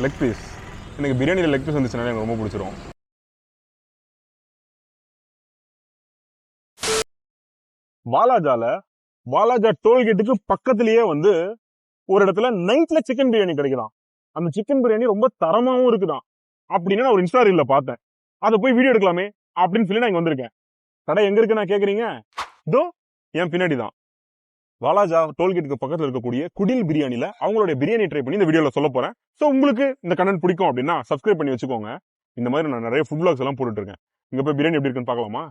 Leg piece. எனக்கு பிரியாணியில் leg piece வந்துச்சுன்னா எனக்கு ரொம்ப பிடிச்சிரும். வாலாஜா டோல்கேட்டுக்கு பக்கத்துலயே வந்து ஒரு இடத்துல நைட்ல சிக்கன் பிரியாணி கிடைக்கலாம். அந்த சிக்கன் பிரியாணி ரொம்ப தரமாவும் இருக்குதான் அப்படின்னு நான் ஒரு இன்ஸ்டா ரீல்ல பார்த்தேன். அதை போய் வீடியோ எடுக்கலாமே அப்படின்னு சொல்லி நான் இங்க வந்திருக்கேன். கடை எங்க இருக்கு நான் கேக்குறீங்க? இதோ என் பின்னாடி தான். வாலாஜா டோல்கேட்டுக்கு பக்கத்துல இருக்கக்கூடிய குடில் பிரியாணில அவங்களுடைய பிரியாணி ட்ரை பண்ணி இந்த வீடியோல சொல்ல போறேன். சோ உங்களுக்கு இந்த கண்டென்ட் பிடிக்கும் அப்படின்னா சப்ஸ்கிரைப் பண்ணி வச்சுக்கோங்க. இந்த மாதிரி நான் நிறைய ஃபுட் vlogs எல்லாம் போட்டுட்டு இருக்கேன். இங்க போய் பிரியாணி எப்படி இருக்குன்னு பார்க்கலாமா?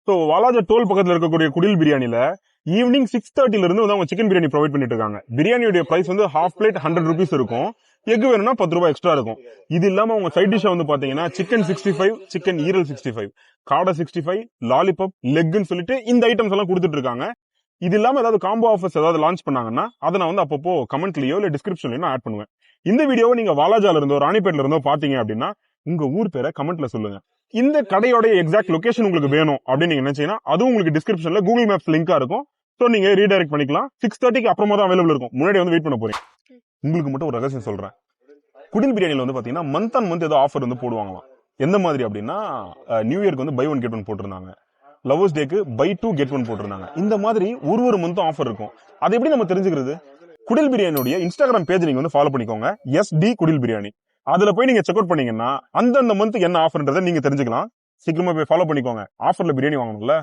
ஸோ வாலாஜா டோல் பக்கத்தில் இருக்கக்கூடிய குடில் பிரியாணில ஈவினிங் 6:30 இருந்து வந்து அவங்க சிக்கன் பிரியாணி ப்ரொவைட் பண்ணிட்டு இருக்காங்க. பிரியாணியோட பிரைஸ் வந்து ஹாஃப் பிளேட் 100 rupees இருக்கும். எக் வேணும்னா 10 ரூபாய் எக்ஸ்ட்ரா இருக்கும். இது இல்லாம அவங்க சைட் டிஷ் வந்து பாத்தீங்கன்னா சிக்கன் 65, சிக்கன் ஈரல் 65, காடை 65, லாலிபப், லெக்னு சொல்லிட்டு இந்த ஐட்டம்ஸ் எல்லாம் கொடுத்துட்டு இருக்காங்க. இது இல்லாம ஏதாவது காம்போ ஆஃபர்ஸ் ஏதாவது லான்ச் பண்ணாங்கன்னா அதை நான் வந்து அப்பப்போ கமெண்ட்லயோ இல்ல டிஸ்கிரிப்ஷன்லயோ நான் ஆட் பண்ணுவேன். இந்த வீடியோவை நீங்க வாலாஜால இருந்தோ ராணிப்பேட்ல இருந்தோ பாத்தீங்க அப்படின்னா உங்க ஊர் பேரை கமெண்ட்ல சொல்லுங்க. இந்த கடையோட எக்ஸாக்ட் லொகேஷன் உங்களுக்கு வேணும் அப்படின்னு நீங்க நினைச்சீங்கன்னா அதுவும் உங்களுக்கு டிஸ்கிரிப்ஷன்ல கூகுள் மேப்ஸ் லிங்கா இருக்கும். சோ நீங்க ரீடைரக்ட் பண்ணிக்கலாம். 6:30க்கு அப்புறமா தான் அவைலபிள் இருக்கும். முன்னாடி வந்து வெயிட் பண்ண போறீங்க. உங்களுக்கு மட்டும் ஒரு ரகசியம் சொல்றேன். குடில் பிரியாணில வந்து பாத்தீங்கன்னா மந்த் ஆன் மந்த் ஏதோ ஆஃபர் வந்து போடுவாங்களாம். எந்த மாதிரி அப்படின்னா நியூ இயர்க்கு வந்து பை ஒன் கெட் ஒன் போட்டிருந்தாங்க. லவர்ஸ் டேக்கு பை 2 கெட் 1 போட்டிருந்தாங்க. இந்த மாதிரி ஒரு மந்த்தும் ஆஃபர் இருக்கும். அது எப்படி நம்ம தெரிஞ்சுக்கிறது? குடில் பிரியாணியோட இன்ஸ்டாகிராம் பேஜ் நீங்க வந்து ஃபாலோ பண்ணிக்கோங்க. SD குடில் பிரியாணி. அதுல போய் நீங்க செக் அவுட் பண்ணீங்கன்னா அந்தந்த மந்த் என்ன ஆஃபர்ன்றதை நீங்க தெரிஞ்சுக்கலாம். சீக்கிரமா போய் ஃபாலோ பண்ணிக்கோங்க. ஆஃபர்ல பிரியாணி வாங்கணும்ல.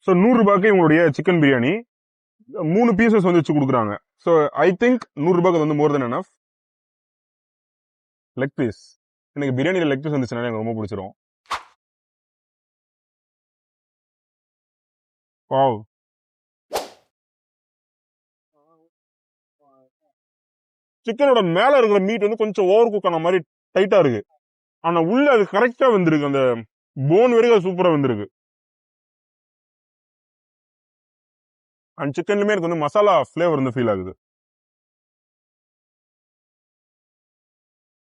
ஸோ 100 ரூபாய்க்கு உங்களுடைய சிக்கன் பிரியாணி 3 பீசஸ் வந்து வச்சு கொடுக்குறாங்க. ஸோ ஐ திங்க் 100 ரூபாய்க்கு வந்து more than enough. Leg piece. எனக்கு பிரியாணியில் லெக் பீஸ் வந்துச்சுன்னா எனக்கு ரொம்ப பிடிச்சிரும். வாவ். சிக்கனோட மேல இருக்கிற மீட் வந்து கொஞ்சம் ஓவர் குக் ஆன மாதிரி டைட்டா இருக்கு. ஆனா உள்ள அது கரெக்டா வந்திருக்கு. அந்த போன் வரைக்கும் சூப்பரா வந்திருக்கு. அண்ட் சிக்கன்லயுமே எனக்கு வந்து மசாலா ஃபிளேவர் வந்து ஃபீல் ஆகுது.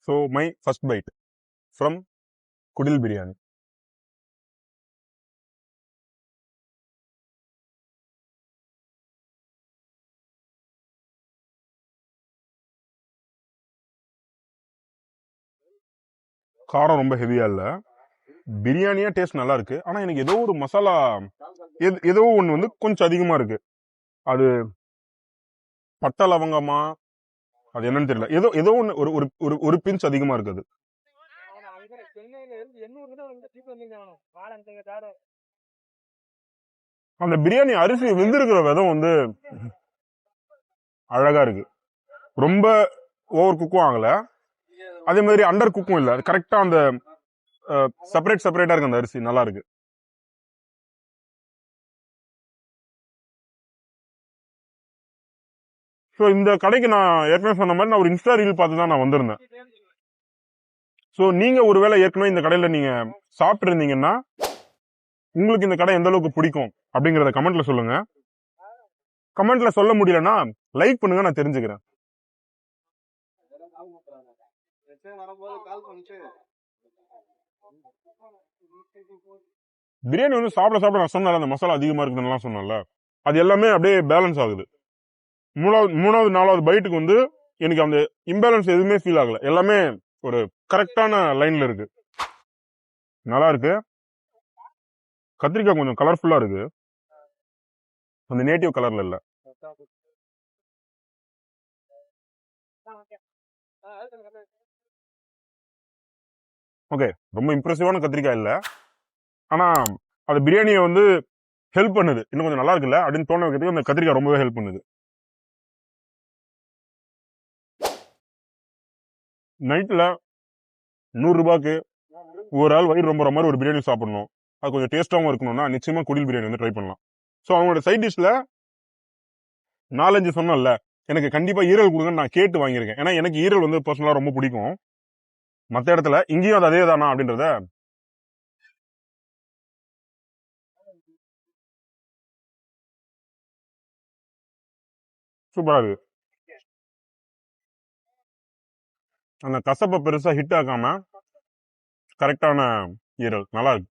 So my first byte from குடில் பிரியாணி. காரம் ரொம்ப ஹெவியா இல்ல. பிரியாணியா டேஸ்ட் நல்லா இருக்கு. ஆனா எனக்கு ஏதோ ஒரு மசாலா ஏதோ ஒண்ணு வந்து கொஞ்சம் அதிகமா இருக்கு. அது பட்டை லவங்கமா அது என்னன்னு தெரியல. ஏதோ ஒண்ணு ஒரு பிஞ்ச் அதிகமா இருக்குது. அந்த பிரியாணி அரிசி வெந்திருக்கிற விதம் வந்து அழகா இருக்கு. ரொம்ப ஓவர் குக்கும் ஆகல, அதே மாதிரி அண்டர் குக்கும் இல்ல. கரெக்டா அந்த செப்பரேட்டா இருக்கு. அந்த அரிசி நல்லா இருக்கு. ஸோ இந்த கடைக்கு நான் ஏற்கனவே சொன்ன மாதிரி நான் ஒரு இன்ஸ்டா ரீல் பார்த்து தான் நான் வந்திருந்தேன். ஸோ நீங்க ஒருவேளை ஏற்கனவே இந்த கடையில நீங்க சாப்பிட்டு இருந்தீங்கன்னா உங்களுக்கு இந்த கடை எந்த அளவுக்கு பிடிக்கும் அப்படிங்கறத கமெண்ட்ல சொல்லுங்க. கமெண்ட்ல சொல்ல முடியலன்னா லைக் பண்ணுங்க, நான் தெரிஞ்சுக்கிறேன். பிரியாணி வந்து சாப்பிட நான் சொன்னால அந்த மசாலா அதிகமா இருக்குதுன்னு சொன்னல, அது எல்லாமே அப்படியே பேலன்ஸ் ஆகுது. மூணாவது 4வது பைட்டுக்கு வந்து எனக்கு அந்த இம்பேலன்ஸ் எதுவுமே ஃபீல் ஆகல. எல்லாமே ஒரு கரெக்டான லைன்ல இருக்கு. நல்லா இருக்கு. கத்திரிக்காய் கொஞ்சம் கலர்ஃபுல்லா இருக்கு. அந்த நேட்டிவ் கலர்ல இல்ல. ஓகே, ரொம்ப இம்ப்ரெசிவான கத்திரிக்காய் இல்ல, ஆனா அது பிரியாணியை வந்து ஹெல்ப் பண்ணுது, இன்னும் கொஞ்சம் நல்லா இருக்குல்ல அப்படின்னு தோண வைக்கிறதுக்கு அந்த கத்திரிக்காய் ரொம்பவே ஹெல்ப் பண்ணுது. நைட்ல 100 ரூபாய்க்கு ஒரு ஆள் வயிறு ரொம்ப மாதிரி ஒரு பிரியாணி சாப்பிடணும், அது கொஞ்சம் டேஸ்டாவும் இருக்கணும்னா நிச்சயமா குடில் பிரியாணி வந்து ட்ரை பண்ணலாம். ஸோ அவங்களோட சைட் டிஷ்ல 4-5 சொன்னல, எனக்கு கண்டிப்பா ஈரல் கொடுங்கன்னு நான் கேட்டு வாங்கியிருக்கேன். ஏன்னா எனக்கு ஈரல் வந்து பர்சனலா ரொம்ப பிடிக்கும். மத்த இடத்துல இங்கேயும் அது அதே தானா அப்படின்றத சூப்பரா இருக்கு. அந்த கசப்பை பெருசா ஹிட் ஆக்காம கரெக்டான ஈரல் நல்லா இருக்கு.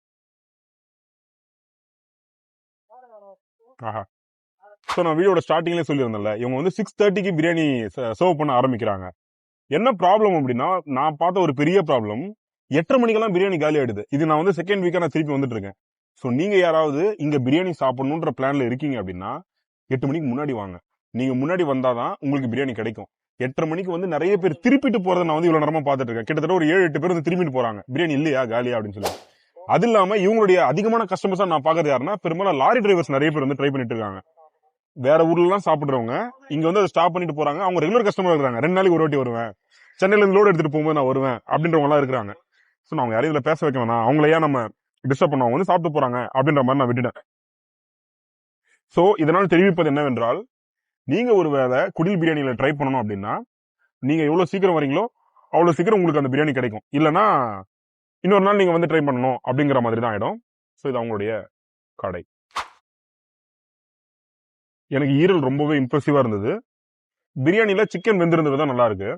ஆஹா. ஸோ நான் வீடியோட ஸ்டார்டிங்லேயே சொல்லியிருந்தேன்ல, இவங்க வந்து 6:30க்கு பிரியாணி சர்வ் பண்ண ஆரம்பிக்கிறாங்க. என்ன ப்ராப்ளம் அப்படின்னா, நான் பார்த்த ஒரு பெரிய ப்ராப்ளம், 8:30 மணிக்கெல்லாம் பிரியாணி காலி ஆயிடுது. இது நான் வந்து செகண்ட் வீக்கா நான் திருப்பி வந்துட்டு இருக்கேன். ஸோ நீங்க யாராவது இங்க பிரியாணி சாப்பிடணுன்ற பிளான்ல இருக்கீங்க அப்படின்னா 8 மணிக்கு முன்னாடி வாங்க. நீங்க முன்னாடி வந்தாதான் உங்களுக்கு பிரியாணி கிடைக்கும். 8:30 மணிக்கு வந்து நிறைய பேர் திருப்பிட்டு போறதை நான் வந்து இவ்வளவு நேரமா பார்த்துட்டு இருக்கேன். கிட்டத்தட்ட ஒரு 7-8 பேர் வந்து திரும்பிட்டு போறாங்க, பிரியாணி இல்லையா காலியா அப்படின்னு சொல்லி. அது இல்லாம இவங்களுடைய அதிகமான கஸ்டமர்ஸா நான் பாக்குறது யாருன்னா, பெரும்பாலும் லாரி டிரைவர்ஸ் நிறைய பேர் வந்து ட்ரை பண்ணிட்டு இருக்காங்க. வேற ஊர்ல எல்லாம் சாப்பிடுறவங்க இங்க வந்து அதை ஸ்டாப் பண்ணிட்டு போறாங்க. அவங்க ரெகுலர் கஸ்டமர் இருக்காங்க, 2 நாளைக்கு ஒரு வாட்டி வருவேன், சென்னையில இருந்து லோடு எடுத்துட்டு போகும்போது நான் வருவேன் அப்படின்றவங்க எல்லாம் இருக்கிறாங்க. சோ நான் அவங்க யாரையும் இதுல பேச வைக்க வேணாம், அவங்கள ஏன் நம்ம டிஸ்டர்ப் பண்ணுவாங்க, வந்து சாப்பிட்டு போறாங்க அப்படின்ற மாதிரி நான் விட்டுட்டேன். சோ இதனால் தெரிவிப்பது என்னவென்றால், நீங்க ஒரு வேளை குடில் பிரியாணியில ட்ரை பண்ணணும் அப்படின்னா, நீங்க எவ்வளவு சீக்கிரம் வரீங்களோ அவ்வளவு சீக்கிரம் உங்களுக்கு அந்த பிரியாணி கிடைக்கும். இல்லைன்னா இன்னொரு நாள் நீங்க வந்து ட்ரை பண்ணணும் அப்படிங்கிற மாதிரி தான் ஆயிடும். சோ இது அவங்களுடைய கடை. எனக்கு ஈரல் ரொம்பவே இம்ப்ரெசிவா இருந்தது. பிரியாணில சிக்கன் வெந்திருந்தது தான் நல்லா இருக்கு.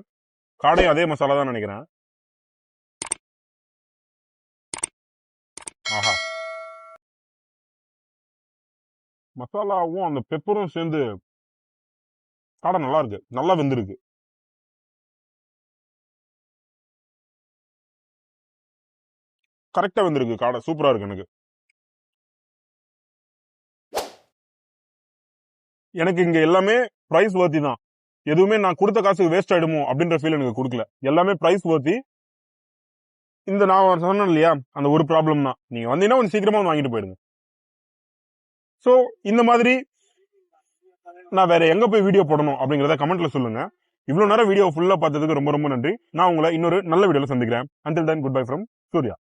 காடை அதே மசாலா தான் நினைக்கிறேன். ஆஹா, மசாலாவும் அந்த பெப்பரும் சேர்ந்து காடை நல்லா இருக்கு, நல்லா வெந்திருக்கு. கரெக்டா வெந்திருக்கு காடை, சூப்பரா இருக்கு. எனக்கு இங்க எல்லாமே பிரைஸ் வர்த்தி தான். எதுவுமே நான் கொடுத்த காசுக்கு வேஸ்ட் ஆயிடுமோ அப்படின்ற ஃபீல் எனக்கு கொடுக்கல. எல்லாமே பிரைஸ் வர்த்தி. இந்த நான் சொன்னேன் இல்லையா, அந்த ஒரு ப்ராப்ளம் தான். நீங்க வந்தீங்கன்னா கொஞ்சம் சீக்கிரமா வாங்கிட்டு போயிடுங்க. சோ இந்த மாதிரி நான் வேற எங்க போய் வீடியோ போடணும் அப்படிங்கறத கமெண்ட்ல சொல்லுங்க. இவ்வளவு நேரம் வீடியோ ஃபுல்லா பார்த்ததுக்கு ரொம்ப ரொம்ப நன்றி. நான் உங்களை இன்னொரு நல்ல வீடியோல சந்திக்கிறேன். Until then, goodbye from Surya.